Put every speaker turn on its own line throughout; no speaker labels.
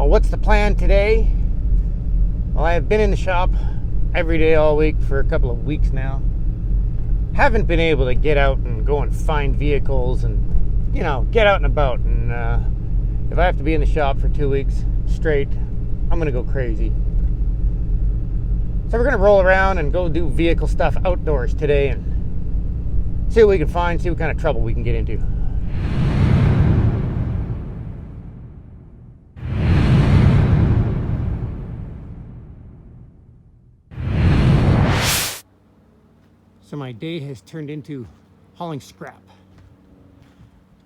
Well, what's the plan today? Well, I have been in the shop every day all week for a couple of weeks now. Haven't been able to get out and go and find vehicles and, get out and about. And if I have to be in the shop for 2 weeks straight, I'm going to go crazy. So we're going to roll around and go do vehicle stuff outdoors today and see what we can find, see what kind of trouble we can get into. So my day has turned into hauling scrap.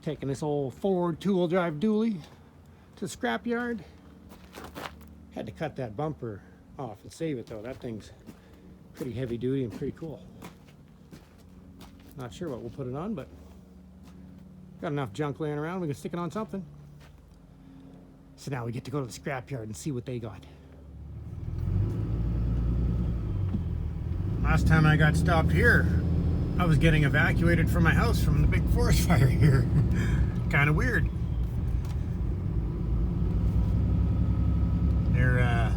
Taking this old Ford two-wheel drive dually to the scrapyard. Had to cut that bumper off and save it though. That thing's pretty heavy duty and pretty cool. Not sure what we'll put it on, but got enough junk laying around, we can stick it on something. So now we get to go to the scrapyard and see what they got. Last time I got stopped here, I was getting evacuated from my house from the big forest fire here. Kind of weird. They're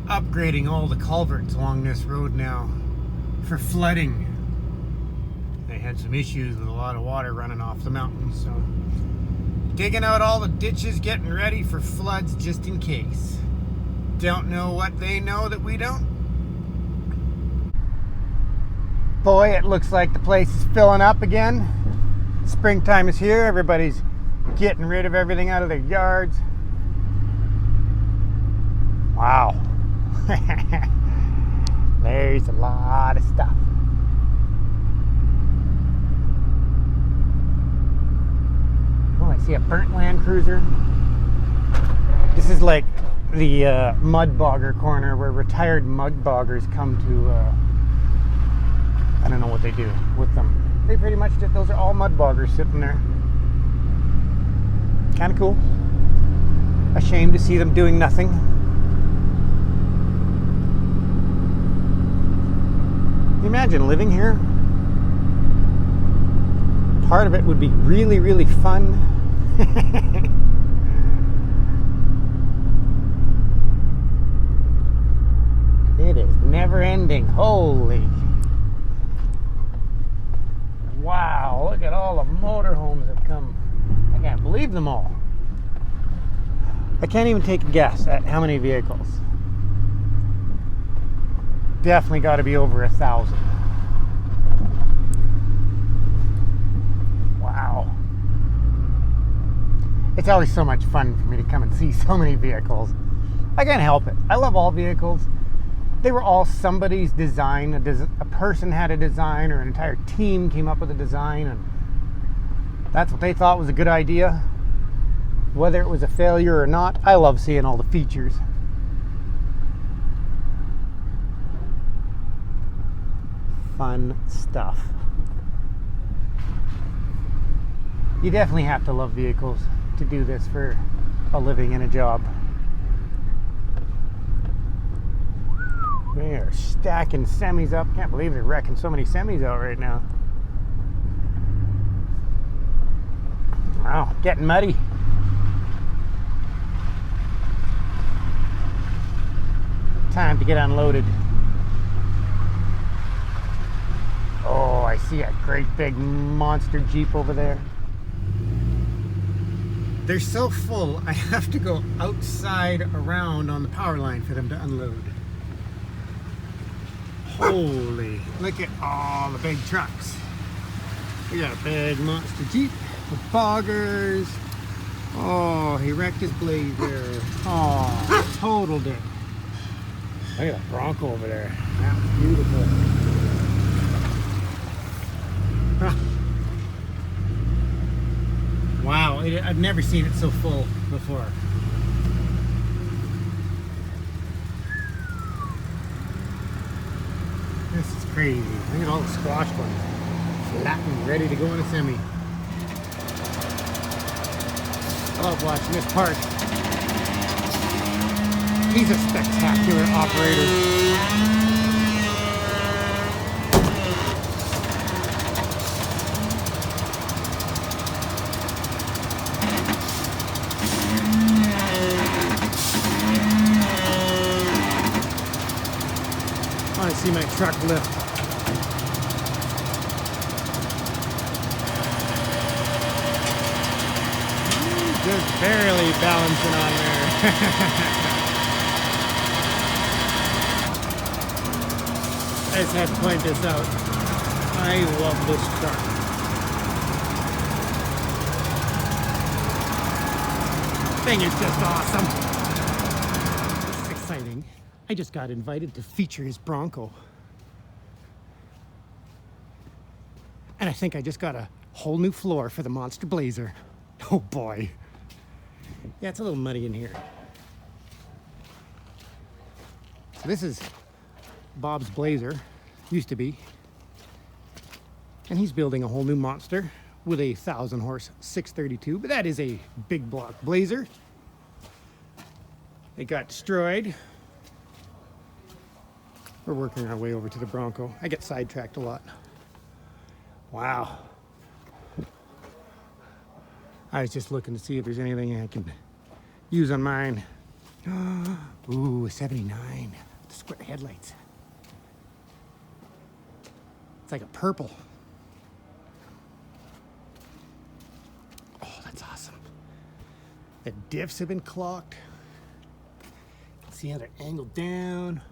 upgrading all the culverts along this road now for flooding. They had some issues with a lot of water running off the mountain, so digging out all the ditches, getting ready for floods just in case. Don't know what they know that we don't. Boy, it looks like the place is filling up again. Springtime is here. Everybody's getting rid of everything out of their yards. Wow. There's a lot of stuff. Oh, I see a burnt Land Cruiser. This is like the mud bogger corner where retired mud boggers come to I don't know what they do with them. They pretty much did. Those are all mud boggers sitting there. Kind of cool. A shame to see them doing nothing. Can you imagine living here? Part of it would be really, really fun. It is never ending. Holy. Wow, look at all the motorhomes that come. I can't believe them all. I can't even take a guess at how many vehicles. Definitely got to be over 1,000. Wow. It's always so much fun for me to come and see so many vehicles. I can't help it. I love all vehicles. They were all somebody's design. A person had a design, or an entire team came up with a design, and that's what they thought was a good idea. Whether it was a failure or not, I love seeing all the features. Fun stuff. You definitely have to love vehicles to do this for a living and a job. They are stacking semis up. Can't believe they're wrecking so many semis out right now. Wow, getting muddy. Time to get unloaded. Oh, I see a great big monster Jeep over there. They're so full, I have to go outside around on the power line for them to unload. Holy, look at all the big trucks. We got a big monster Jeep with boggers. Oh, he wrecked his blazer. Oh, totaled it. Look at that Bronco over there. That's beautiful. Huh. Wow, I've never seen it so full before. This is crazy. Look at all the squash ones. Flat and ready to go in a semi. I love watching this part. He's a spectacular operator. see my truck lift. Just barely balancing on there. I just had to point this out. I love this truck. Thing is just awesome. This is exciting. I just got invited to feature his Bronco. And I think I just got a whole new floor for the Monster Blazer. Oh boy. Yeah, it's a little muddy in here. So this is Bob's Blazer, used to be. And he's building a whole new monster with a 1,000 horse 632, but that is a big block Blazer. It got destroyed. We're working our way over to the Bronco. I get sidetracked a lot. Wow. I was just looking to see if there's anything I can use on mine. Ooh, a 79. The square headlights. It's like a purple. Oh, that's awesome. The diffs have been clocked. See how they're angled down.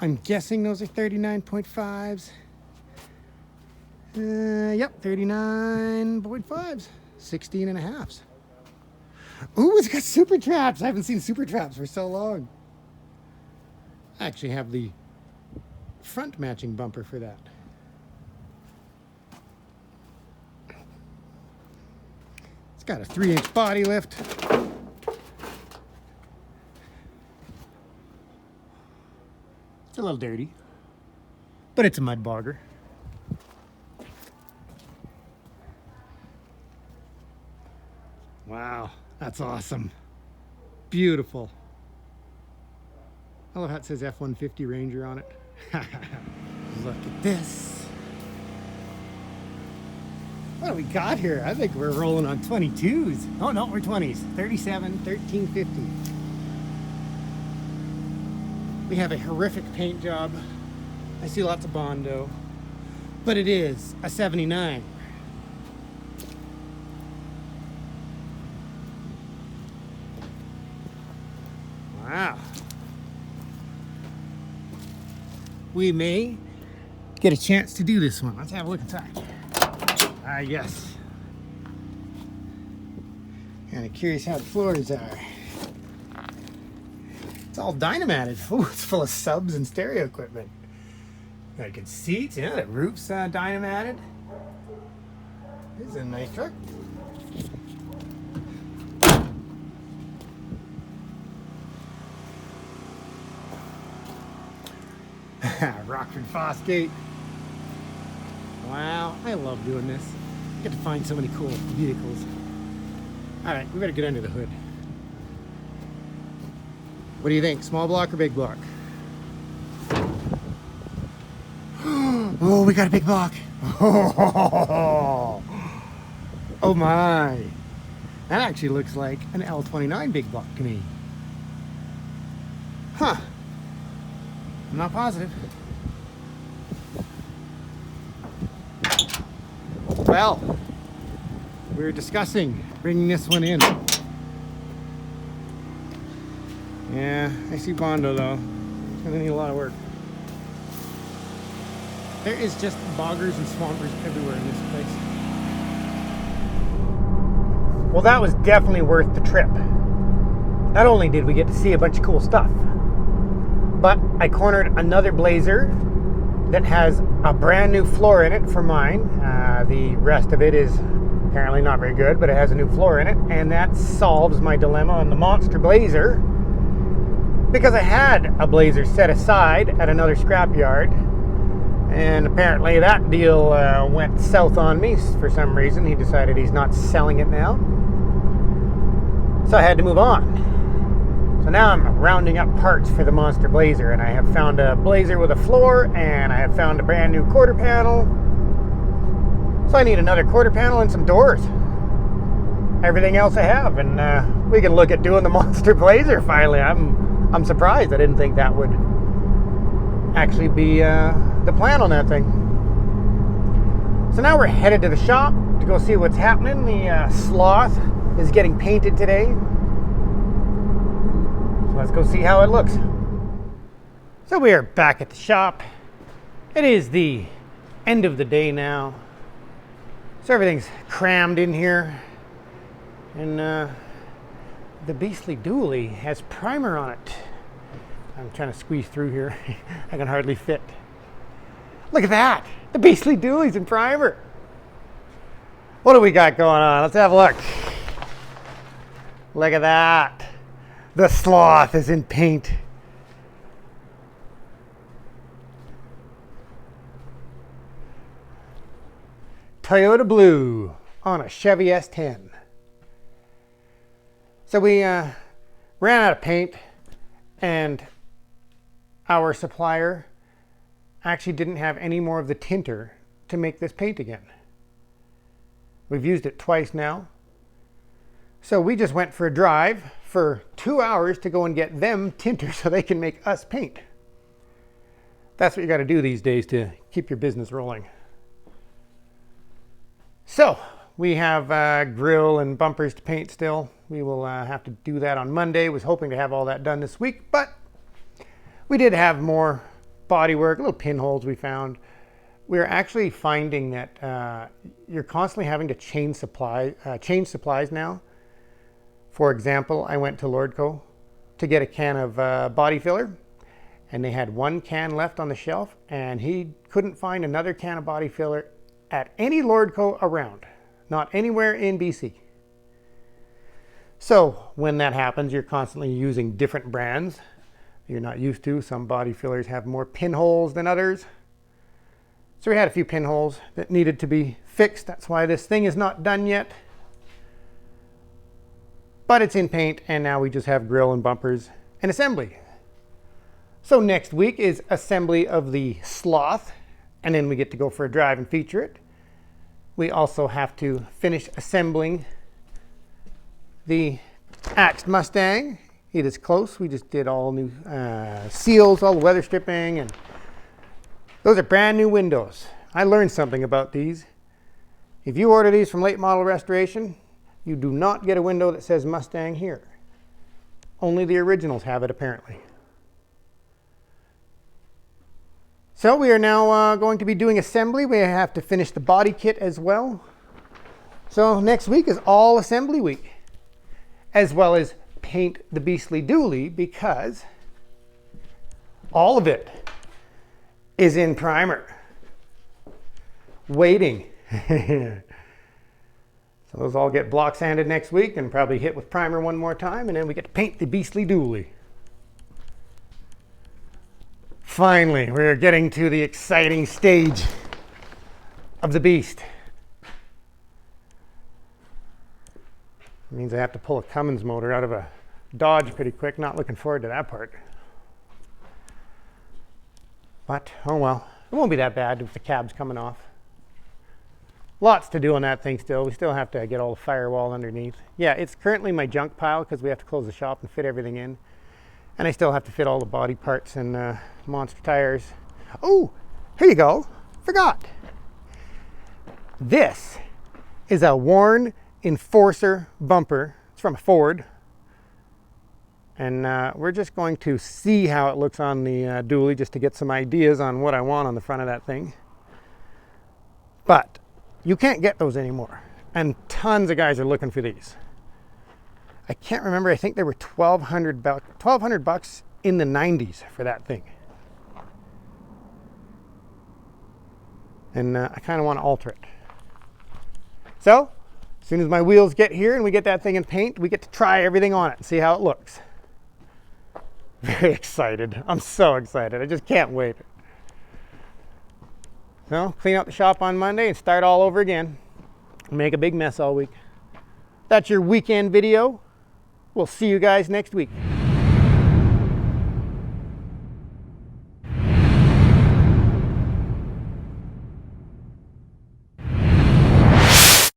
I'm guessing those are 39.5s. Yep, 39.5s. 16 and a halves. Ooh, it's got super traps. I haven't seen super traps for so long. I actually have the front matching bumper for that. It's got a 3-inch body lift. It's a little dirty, but it's a mud bogger. Wow, that's awesome. Beautiful. I love how it says F-150 Ranger on it. Look at this. What do we got here? I think we're rolling on 22s. Oh no, we're 20s. 37, 1350. We have a horrific paint job. I see lots of Bondo, but it is a 79. Wow. We may get a chance to do this one. Let's have a look inside. Yes. Kind of curious how the floors are. It's all dynamated. Ooh, it's full of subs and stereo equipment. Got good seats. Yeah, the roof's dynamated. This is a nice truck. Rockford Fosgate. Wow, I love doing this. I get to find so many cool vehicles. All right, we better get under the hood. What do you think? Small block or big block? Oh, we got a big block. Oh my. That actually looks like an L29 big block to me. Huh. I'm not positive. Well, we're discussing bringing this one in. Yeah, I see Bondo though. It's gonna need a lot of work. There is just boggers and swampers everywhere in this place. Well, that was definitely worth the trip. Not only did we get to see a bunch of cool stuff, but I cornered another Blazer that has a brand new floor in it for mine. The rest of it is apparently not very good, but it has a new floor in it, and that solves my dilemma on the Monster Blazer, because I had a Blazer set aside at another scrapyard, and apparently that deal went south on me for some reason. He decided he's not selling it now, so I had to move on. So now I'm rounding up parts for the Monster Blazer, and I have found a Blazer with a floor, and I have found a brand new quarter panel. So I need another quarter panel and some doors. Everything else I have, and we can look at doing the Monster Blazer finally. I'm surprised. I didn't think that would actually be the plan on that thing. So now we're headed to the shop to go see what's happening. The Sloth is getting painted today. So let's go see how it looks. So we are back at the shop. It is the end of the day now. So everything's crammed in here. And the beastly dually has primer on it. I'm trying to squeeze through here. I can hardly fit. Look at that. The beastly dually's in primer. What do we got going on? Let's have a look. Look at that. The Sloth is in paint. Toyota blue on a Chevy S10. So we ran out of paint, and our supplier actually didn't have any more of the tinter to make this paint again. We've used it twice now. So we just went for a drive for 2 hours to go and get them tinter so they can make us paint. That's what you got to do these days to keep your business rolling. So we have grill and bumpers to paint still. We will have to do that on Monday. Was hoping to have all that done this week, but we did have more bodywork, little pinholes we found. We're actually finding that you're constantly having to change supplies now. For example, I went to Lordco to get a can of body filler, and they had one can left on the shelf, and he couldn't find another can of body filler at any Lordco around, not anywhere in BC. So when that happens, you're constantly using different brands you're not used to. Some body fillers have more pinholes than others. So we had a few pinholes that needed to be fixed. That's why this thing is not done yet. But it's in paint, and now we just have grill and bumpers and assembly. So next week is assembly of the Sloth, and then we get to go for a drive and feature it. We also have to finish assembling the Axed Mustang. It is close. We just did all new seals, all the weather stripping, and those are brand new windows. I learned something about these. If you order these from Late Model Restoration, you do not get a window that says Mustang here. Only the originals have it, apparently. So we are now going to be doing assembly. We have to finish the body kit as well. So next week is all assembly week, as well as paint the beastly dually, because all of it is in primer, waiting. So those all get block sanded next week and probably hit with primer one more time, and then we get to paint the beastly dually. Finally, we're getting to the exciting stage of the beast. It means I have to pull a Cummins motor out of a Dodge pretty quick. Not looking forward to that part. But, oh well. It won't be that bad if the cab's coming off. Lots to do on that thing still. We still have to get all the firewall underneath. Yeah, it's currently my junk pile because we have to close the shop and fit everything in. And I still have to fit all the body parts and monster tires. Oh, here you go. Forgot. This is a worn Enforcer bumper. It's from a Ford. And we're just going to see how it looks on the dually just to get some ideas on what I want on the front of that thing. But you can't get those anymore. And tons of guys are looking for these. I can't remember. I think they were $1,200 bucks in the 90s for that thing. And I kind of want to alter it. So, as soon as my wheels get here and we get that thing in paint, we get to try everything on it and see how it looks. Very excited. I'm so excited. I just can't wait. So, clean out the shop on Monday and start all over again. Make a big mess all week. That's your weekend video. We'll see you guys next week.